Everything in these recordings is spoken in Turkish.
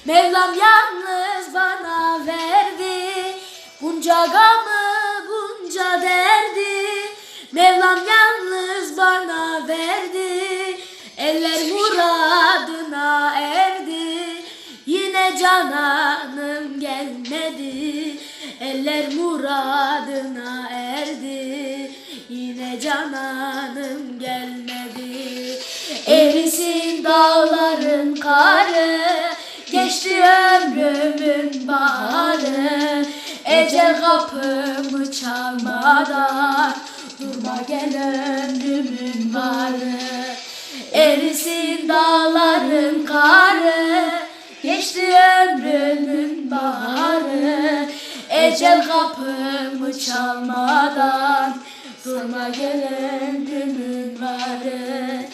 Mevlam yalnız bana verdi bunca gamı, bunca derdi. Mevlam yalnız bana verdi, eller muradına erdi. Yine cananım gelmedi, eller muradına erdi. Yine cananım gelmedi. Erisin dağların karı, geçti ömrümün baharı. Ecel kapımı çalmadan durma gel ömrümün varı. Erisin dağların karı, geçti ömrümün baharı. Ecel kapımı çalmadan durma gel ömrümün varı.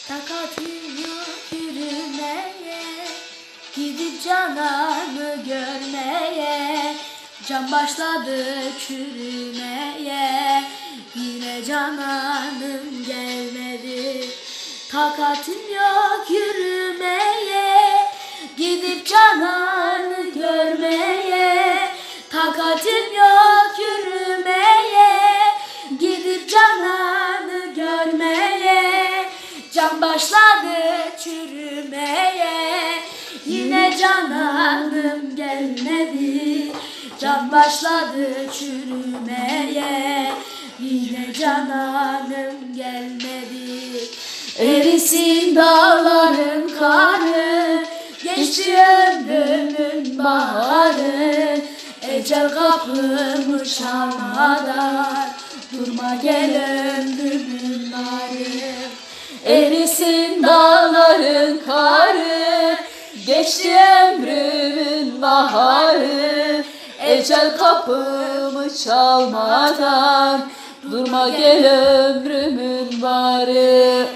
Takatim yok yürümeye, gidip cananı görmeye. Can başladı çürümeye, yine cananım gelmedi. Takatim yok yürümeye, gidip cananı görmeye. Takatim yok yürümeye, gidip cananı görmeye. Can başladı çürümeye, yine cananım gelmedi. Can başladı çürümeye, yine cananım gelmedi. Erisin dağların karı, geçti ömrümün baharı. Ecel kapımı çalmadan durma gel ömrümün varı. Erisin dağların karı, geçti ömrümün baharı. Ecel kapımı çalmadan durma gel ömrümün varı.